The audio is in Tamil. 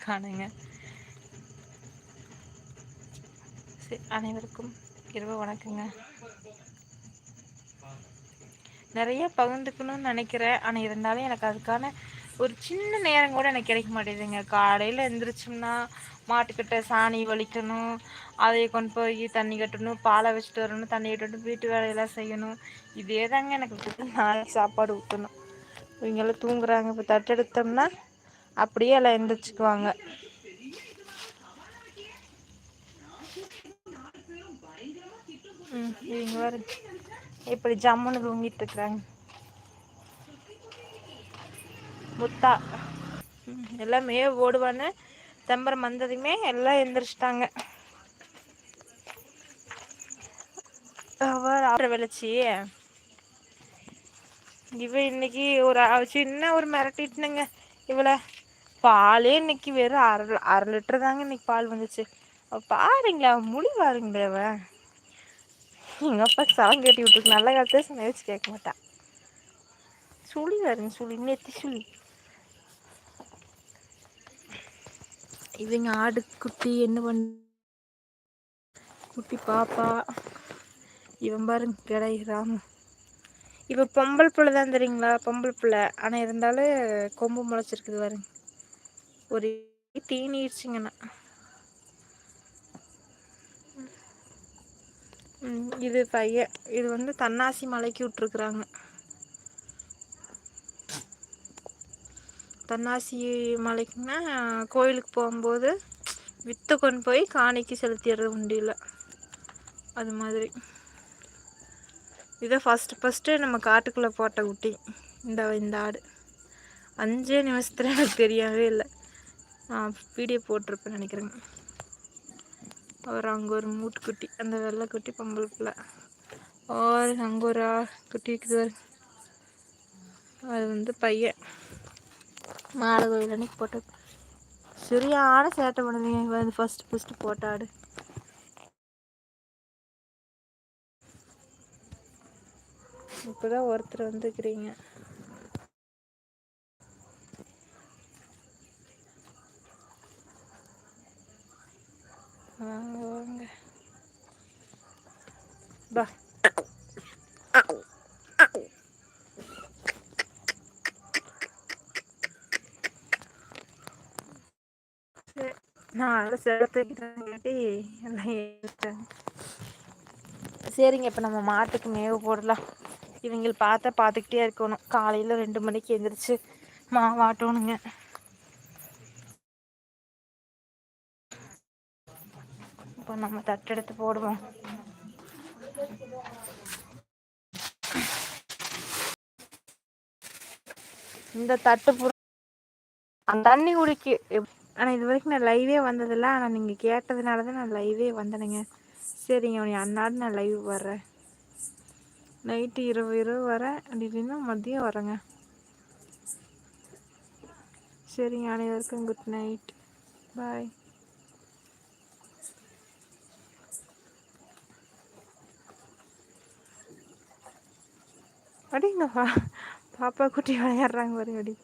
காணுங்க. அனைவருக்கும் இரவு வணக்கங்க. நிறைய பகிர்ந்துக்கணும்னு நினைக்கிறேன். ஆனால் இருந்தாலும் எனக்கு அதுக்கான ஒரு சின்ன நேரம் கூட எனக்கு கிடைக்க மாட்டேதுங்க. காலையில் எழுந்திரிச்சோம்னா மாட்டுக்கிட்ட சாணி வலிக்கணும், அதை கொண்டு போய் தண்ணி கட்டணும், பாலை வச்சுட்டு வரணும், தண்ணி கட்டணும், வீட்டு வேலையெல்லாம் செய்யணும். இதே தாங்க எனக்கு நாளைக்கு சாப்பாடு ஊற்றணும். இவங்கெல்லாம் தூங்குறாங்க. இப்போ தட்டெடுத்தோம்னா அப்படியே எல்லாம் எழுந்திரிச்சுக்குவாங்க. இவங்க வேறு இப்படி ஜம்முன்னு தூங்கிட்டு இருக்கிறாங்க. முத்தா எல்லாமே ஓடுவான்னு தெம்பரம் வந்ததுமே எல்லாம் எந்திரிச்சிட்டாங்க. விளைச்சி இவ இன்னைக்கு ஒரு சின்ன ஒரு மிரட்டிட்டுனுங்க. இவளை பாலே இன்னைக்கு வெறும் அரை லிட்டர் தாங்க இன்னைக்கு பால் வந்துச்சு. பாருங்களா முடி பாருங்களே. அவ எங்க அப்பா சலம் கட்டி விட்டுருக்கு. நல்ல காலத்தே சொன்ன வச்சு கேட்க மாட்டா. சுழி பாருங்க, சுழி நெத்தி சுழி. இவங்க ஆடு குட்டி என்ன பண்ண குட்டி பாப்பா. இவன் பாருங்க கிடைக்கிறான். இப்போ பொம்பளை பிள்ளை தான் தெரியுங்களா, பொம்பளை பிள்ளை. ஆனால் இருந்தாலும் கொம்பு முளைச்சிருக்குது பாருங்க. ஒரு தீனிடுச்சுங்கண்ணா. இது பையன். இது வந்து தன்னாசி மலைக்கு விட்டுருக்குறாங்க. தன்னாசி மலைக்குன்னா கோயிலுக்கு போகும்போது வித்தை கொண்டு போய் காணிக்கு செலுத்திடுறது உண்டியில். அது மாதிரி இதை ஃபஸ்ட்டு நம்ம காட்டுக்குள்ளே போட்ட குட்டி இந்த ஆடு. 5 நிமிஷத்தில் எனக்கு தெரியவே இல்லை. வீடியோ போட்டிருப்பேன்னு நினைக்கிறேங்க. அவர் அங்கே ஒரு மூட்டுக்குட்டி, அந்த வெள்ளை குட்டி பொம்பளை பிள்ளை. அங்கே ஒரு குட்டி இருக்குது. அது வந்து பையன் மாலை கோயில் அன்னைக்கு போட்டது. சரியான சேட்டை பண்ணுவீங்க. அது ஃபஸ்ட்டு போட்ட ஆடு. இப்போதான் ஒருத்தர் வந்துக்கிறீங்க. வாங்க வாங்க பா. நான் அதில் சேர்த்துக்கிட்டேங்காட்டி எல்லாம் ஏறிட்டேன். சரிங்க, இப்போ நம்ம மாட்டுக்கு மேவு போடலாம். இவங்க பார்த்துக்கிட்டே இருக்கணும். காலையில் 2 மணிக்கு எழுந்திரிச்சு மாவாட்டணுங்க. இப்போ நம்ம தட்டெடுத்து போடுவோம். இந்த தட்டு பூரா அந்த தண்ணி குடிக்கு. ஆனால் இது வரைக்கும் நான் லைவே வந்ததில்லை. ஆனால் நீங்கள் கேட்டதுனால தான் நான் லைவே வந்தேனுங்க. சரிங்க, உனி அன்னாடு நான் லைவ் வர்றேன். நைட்டு இரவு வரேன். அப்படி இல்லைன்னா மதியம் வரேங்க. சரிங்க, அனைவருக்கும் குட் நைட், பாய். அப்படிங்கப்பா பாப்பா குட்டி விளையாடுறாங்க பாருங்க. அப்படி